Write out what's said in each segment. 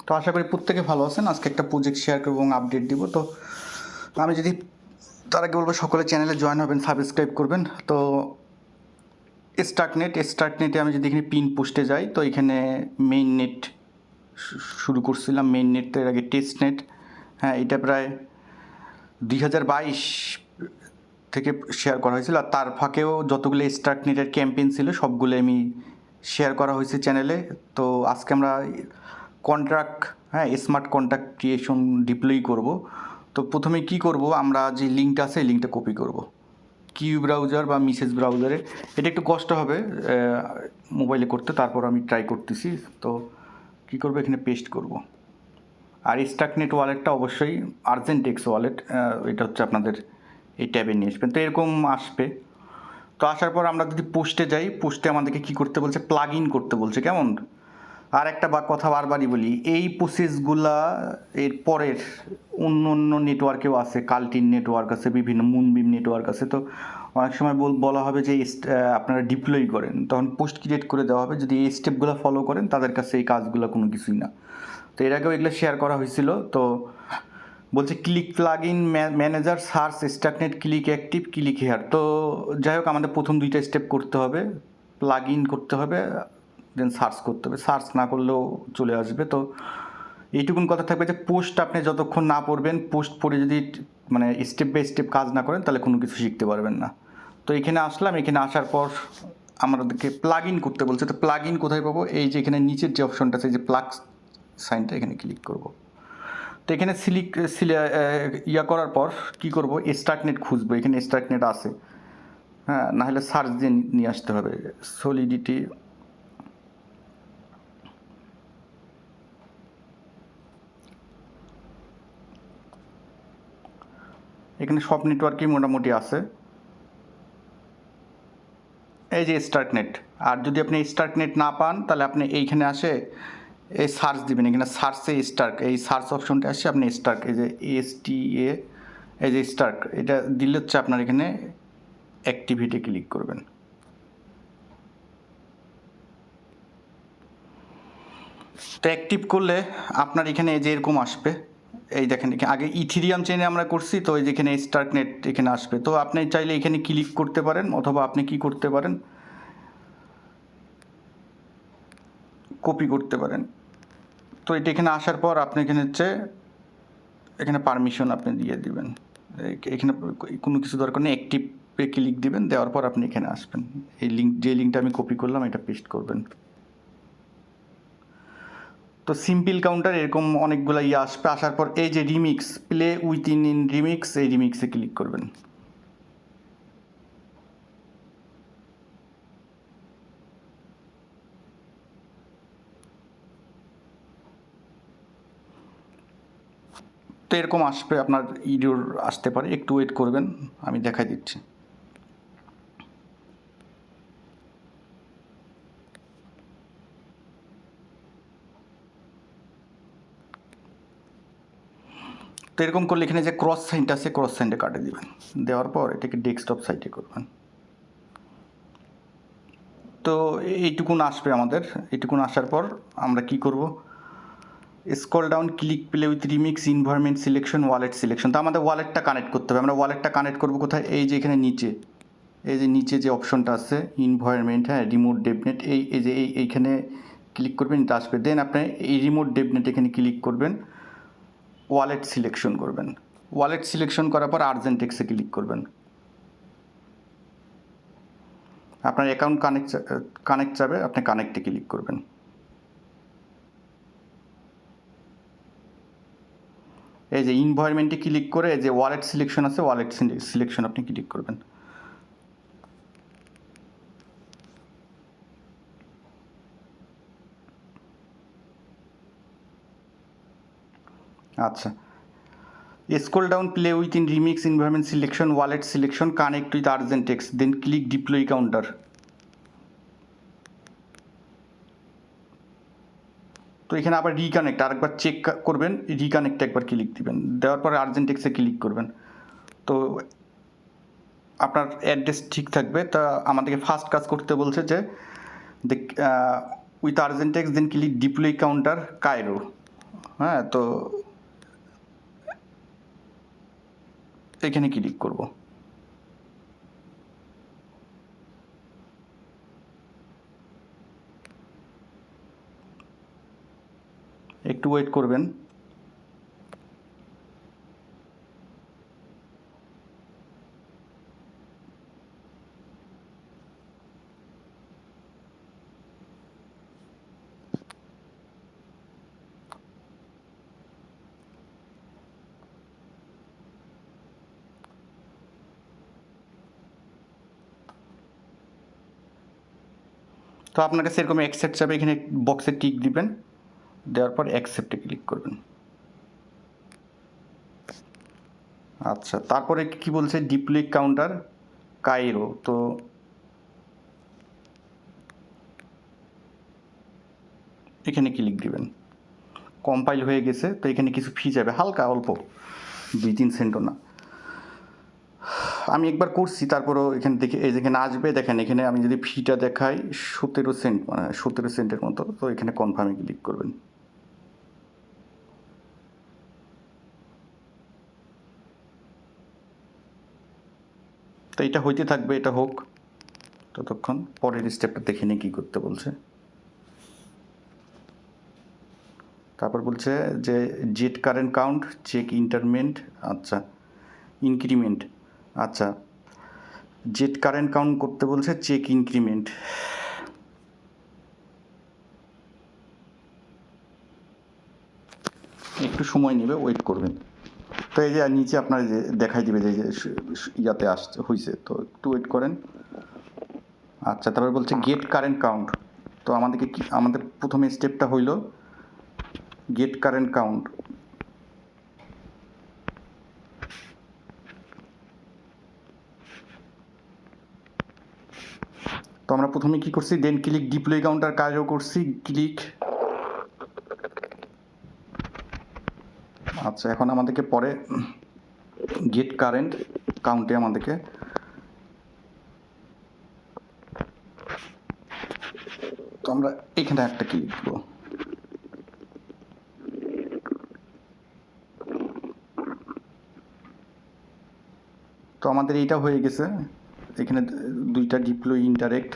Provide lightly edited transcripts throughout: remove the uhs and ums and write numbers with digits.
তো আশা করি প্রত্যেকে ভালো আছেন। আজকে একটা প্রজেক্ট শেয়ার করবো এবং আপডেট দিব। তো আমি যদি তার আগে বলবো সকলে চ্যানেলে জয়েন হবেন, সাবস্ক্রাইব করবেন। তো স্টার্কনেটে আমি যদি এখানে পিন পোস্টে যাই, তো এখানে মেইন নেট শুরু করছিলাম। মেইন নেট তো এর আগে টেস্টনেট, হ্যাঁ এটা প্রায় 2022 থেকে শেয়ার করা হয়েছিল। আর তার ফাঁকেও যতগুলো স্টার্কনেটের ক্যাম্পেইন ছিল সবগুলো আমি শেয়ার করা হয়েছে চ্যানেলে। তো আজকে আমরা কন্ট্রাক্ট, হ্যাঁ স্মার্ট কন্ট্রাক্ট ক্রিয়েশন ডিপ্লয় করব। তো প্রথমে কি করব, আমরা যে লিঙ্কটা আছে এই লিঙ্কটা কপি করব কিউ ব্রাউজার বা মিসেস ব্রাউজারে। এটা একটু কষ্ট হবে মোবাইলে করতে, তারপর আমি ট্রাই করতেছি। তো কি করব, এখানে পেস্ট করব। আর স্টার্কনেট ওয়ালেটটা অবশ্যই আর্জেন্টেক্স ওয়ালেট, এটা হচ্ছে আপনাদের এই ট্যাবে নিয়ে আসবেন। তো এরকম আসবে। তো আসার পর আমরা যদি পোস্টে যাই, পোস্টে আমাদেরকে কী করতে বলছে, প্লাগ ইন করতে বলছে। কেমন, আর একটা কথা বারবারই বলি, এই প্রসেসগুলা এর পরের অন্য অন্য নেটওয়ার্কেও আছে, কাল্টিন নেটওয়ার্ক আছে, বিভিন্ন মুনবিম নেটওয়ার্ক আছে। তো অনেক সময় বলা হবে যে আপনারা ডিপ্লয় করেন, তখন পোস্ট ক্রিয়েট করে দেওয়া হবে। যদি এই স্টেপগুলো ফলো করেন তাদের কাছে এই কাজগুলো কোনো কিছুই না। তো এর আগেও এগুলো শেয়ার করা হয়েছিল। তো বলছে click plug in manager search Starknet click active click here. তো যাই হোক, আমাদের প্রথম দুইটা স্টেপ করতে হবে, প্লাগ ইন করতে হবে, দেন সার্চ করতে হবে। সার্চ না করলেও চলে আসবে। তো এইটুকুন কথা থাকবে যে পোস্ট আপনি যতক্ষণ না পড়বেন, পোস্ট পড়ে যদি মানে স্টেপ বাই স্টেপ কাজ না করেন, তাহলে কোনো কিছু শিখতে পারবেন না। তো এখানে আসলাম, এখানে আসার পর আমাদেরকে প্লাগ ইন করতে বলছে। তো প্লাগ ইন কোথায় পাবো, এই যে এখানে নিচের যে অপশনটা আছে, এই যে প্লাগ সাইনটা, এখানে ক্লিক করব। তো এখানে ইয়া করার পর কি করব, স্টার্কনেট খুঁজবো। এখানে স্টার্কনেট আছে, হ্যাঁ, না হলে সার্চ দিয়ে নিয়ে আসতে হবে। সলিডিটি, এখানে সব নেটওয়ার্কই মোটামুটি আছে। এই যে স্টার্কনেট। আর যদি আপনি স্টার্কনেট না পান, তাহলে আপনি এইখানে আসে এই সার্চ দিবেন। এখানে সার্চে স্টার্ক, এই সার্চ অপশনটা আসে, আপনি স্টার্ক, এই যে STA, এই যে স্টার্ক, এটা দিলে হচ্ছে আপনার এখানে অ্যাক্টিভিটি ক্লিক করবেন। তো অ্যাক্টিভ করলে আপনার এখানে এই যে এরকম আসবে। এই দেখেন, আগে ইথিরিয়াম চেনে আমরা করছি, তো এই যেখানে স্টার্কনেট এখানে আসবে। তো আপনি চাইলে এখানে ক্লিক করতে পারেন, অথবা আপনি কি করতে পারেন, কপি করতে পারেন। তো এটা এখানে আসার পর আপনি এখানে হচ্ছে এখানে পারমিশন আপনি দিয়ে দিবেন। এখানে কোনো কিছু দরকার নেই, অ্যাক্টিভে ক্লিক দিবেন, দেওয়ার পর আপনি এখানে আসবেন। এই যে লিঙ্কটা আমি কপি করলাম, এটা পেস্ট করবেন। তো সিম্পল কাউন্টার এরকম অনেকগুলো আসবে। আসার পর এই যে remix, play with in remix, এই রিমিক্সে ক্লিক করবেন। তো এরকম আসবে, আপনার ইডিওর আসতে পারে, একটু ওয়েট করবেন, আমি দেখাই দিচ্ছি। তো এরকম করলে এখানে যে ক্রস সাইনটা আছে, ক্রস সাইনটা কাটে দিবেন। দেওয়ার পর এটাকে ডেস্কটপ সাইটে করবেন। তো এইটুকুন আসবে আমাদের। এইটুকুন আসার পর আমরা কি করব, scroll down, click play with remix, environment selection, wallet selection. তো আমাদের ওয়ালেটটা কানেক্ট করতে হবে। আমরা ওয়ালেটটা কানেক্ট করব কোথায়, এই যে এখানে নিচে, এই যে নিচে যে অপশনটা আছে এনভায়রনমেন্ট, হ্যাঁ, রিমোট ডেভনেট, এই যে এইখানে ক্লিক করবেন, এটা আসবে। দেন আপনি এই রিমোট ডেভনেট এখানে ক্লিক করবেন, ওয়ালেট সিলেকশন করবেন। ওয়ালেট সিলেকশন করার পর আর্জেন্টেক্সে ক্লিক করবেন। আপনার অ্যাকাউন্ট কানেক্ট যাবে, আপনি কানেক্টে ক্লিক করবেন। এই যে এনভায়রনমেন্টে ক্লিক করে যে ওয়ালেট সিলেকশন আছে, ওয়ালেট সিলেকশন আপনি ক্লিক করবেন। আচ্ছা, scroll down, play with in Remix, environment selection, wallet selection, connect with ArgentX, then click deploy counter. তো এখানে আবার রিকানেক্ট আরেকবার চেক করবেন, রিকানেক্ট একবার ক্লিক দিবেন, দেওয়ার পরে আর্জেন্টেক্সে ক্লিক করবেন। তো আপনার অ্যাড্রেস ঠিক থাকবে। তা আমাদেরকে ফার্স্ট কাজ করতে বলছে যে with ArgentX, then click deploy counter Cairo. হ্যাঁ, তো এখানে ক্লিক করব। একটু ওয়েট করবেন। তো আপনার কাছে এরকম অ্যাকসেপ্ট যাবে, এখানে বক্সে টিক দিবেন, দেওয়ার পর অ্যাকসেপ্টে ক্লিক করবেন। আচ্ছা, তারপরে কি বলছে, ডিপ্লি কাউন্টার কাইরো। তো এখানে ক্লিক দিবেন। কম্পাইল হয়ে গেছে, তো এখানে কিছু ফি যাবে, হালকা অল্প, 2-3 সেন্টও না। আমি একবার করছি, তারপরও এখানে দেখে এই যেখানে আসবে, দেখেন এখানে আমি যদি ফিটা দেখাই 17 সেন্ট, মানে 17 সেন্টের মতো। তো এখানে কনফার্মে ক্লিক করবেন। তো এটা হইতে থাকবে, এটা হোক ততক্ষণ। পরের স্টেপটা দেখে নিয়ে কী করতে বলছে। তারপর বলছে যে জেট কারেন্ট কাউন্ট, চেক ইন্টারমেন্ট, আচ্ছা ইনক্রিমেন্ট, আচ্ছা জেট কারেন্ট কাউন্ট করতে বলছে, চেক ইনক্রিমেন্ট। একটু সময় নেবে, ওয়েট করবেন। তো এই যে নিচে আপনার যে দেখাই দিবে যে ইয়াতে আসছে হয়েছে, তো একটু ওয়েট করেন। আচ্ছা, তারপর বলছে গেট কারেন্ট কাউন্ট। তো আমাদেরকে কি, আমাদের প্রথমে স্টেপটা হইল গেট কারেন্ট কাউন্ট। তো আমরা প্রথমে কি করছি, দেন ক্লিক ডিপ্লয় কাউন্টার কাজও করছি, ক্লিক। আচ্ছা, এখন আমাদেরকে পরে গেট কারেন্ট কাউন্টে আমাদেরকে, তো আমরা এখানে একটা ক্লিক দেব। তো আমাদের এইটা হয়ে গেছে, এখানে দুইটা ডিপ্লয় ইনডাইরেক্ট।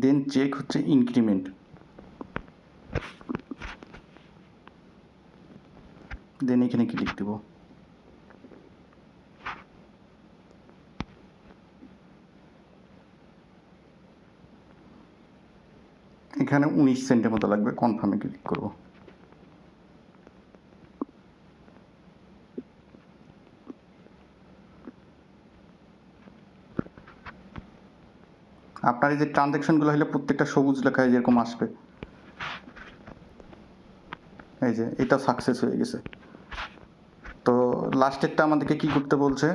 দেন চেক হচ্ছে ইনক্রিমেন্ট, দেন এখানে ক্লিক দেব। এখানে 19 সেন্টের মতো লাগবে, কনফার্মে ক্লিক করব। আপনার এই যে ট্রানজ্যাকশনগুলো হলে প্রত্যেকটা সবুজ লেখায় যেরকম আসবে, এই যে এটা সাকসেস হয়ে গেছে। তো লাস্টেরটা আমাদেরকে কি করতে বলছে,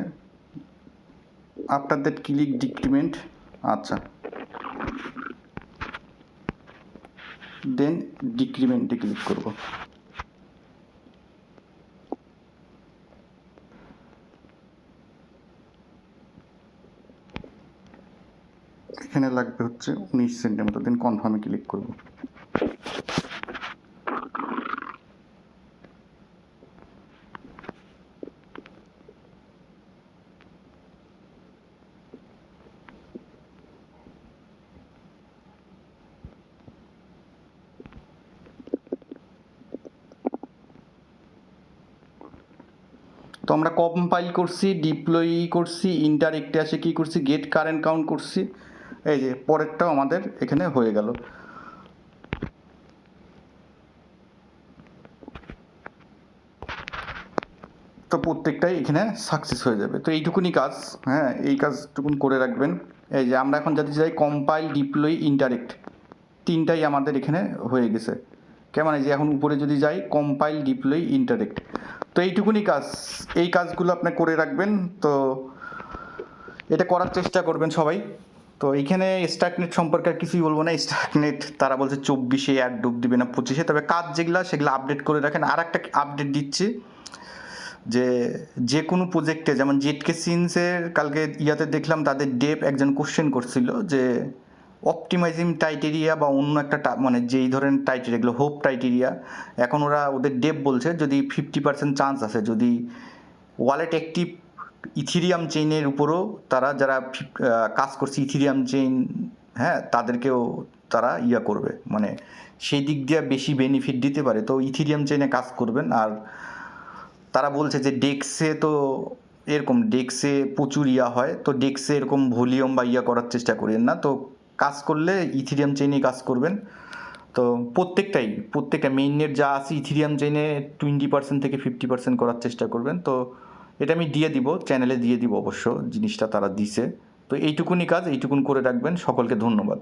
আফটার দ্যাট ক্লিক ডিক্রিমেন্ট, আচ্ছা দেন ডিক্রিমেন্টে ক্লিক করব। এখানে লাগবে হচ্ছে 19 সেন্টের মতো, দেন কনফার্মে ক্লিক করব। তো আমরা কম্পাইল করছি, ডিপ্লয় করছি, ইন্টারেক্টে আসে কি করছি, গেট কারেন্ট কাউন্ট করছি। এই যে পরেরটাও আমাদের এখানে হয়ে গেল। তো প্রত্যেকটাই এখানে সাকসেস হয়ে যাবে। তো এইটুকুনি কাজ, হ্যাঁ এই কাজটুকুন করে রাখবেন। এই যে আমরা এখন যদি যাই কম্পাইল, ডিপ্লয়, ইন্টারেক্ট, তিনটাই আমাদের এখানে হয়ে গেছে। কেমন, এই যে এখন উপরে যদি যাই কম্পাইল, ডিপ্লয়, ইন্টারেক্ট, তো এইটুকুনি কাজ, এই কাজগুলো আপনি করে রাখবেন। তো এটা করার চেষ্টা করবেন সবাই। তো এইখানে স্টার্কনেট সম্পর্কে আর কিছুই বলবো না। স্টার্কনেট তারা বলছে 24-এ এয়ারড্রপ দিবে না 25-এ, তবে কাজ যেগুলো সেগুলো আপডেট করে রাখেন। আর একটা আপডেট দিচ্ছি, যে কোনো প্রজেক্টে, যেমন জেটকে সিন্সের কালকে ইয়াতে দেখলাম তাদের ডেপ একজন কোশ্চেন করছিল যে অপটিমাইজিং টাইটেরিয়া বা অন্য একটা মানে যেই ধরনের টাইটেরিয়া, এগুলো হোপ টাইটেরিয়া, এখন ওরা ওদের ডেভ বলছে যদি 50% চান্স আছে যদি ওয়ালেট অ্যাক্টিভ ইথিরিয়াম চেইনের উপরও তারা যারা কাজ করছে ইথিরিয়াম চেইন, হ্যাঁ, তাদেরকেও তারা করবে, মানে সেই দিক দিয়ে বেশি বেনিফিট দিতে পারে। তো ইথিরিয়াম চেইনে কাজ করবেন। আর তারা বলছে যে ডেক্সে তো এরকম ডেক্সে প্রচুর হয়, তো ডেক্সে এরকম ভলিউম বা করার চেষ্টা করেন না, তো কাজ করলে ইথিরিয়াম চেইনে কাজ করবেন। তো প্রত্যেকটা মেইন নেট যা আছে ইথিরিয়াম চেইনে 20% থেকে 50% করার চেষ্টা করবেন। তো এটা আমি দিয়ে দিব, চ্যানেলে দিয়ে দিব অবশ্য, জিনিসটা তারা দিছে। তো এইটুকুনি কাজ, এইটুকুন করে রাখবেন। সকলকে ধন্যবাদ।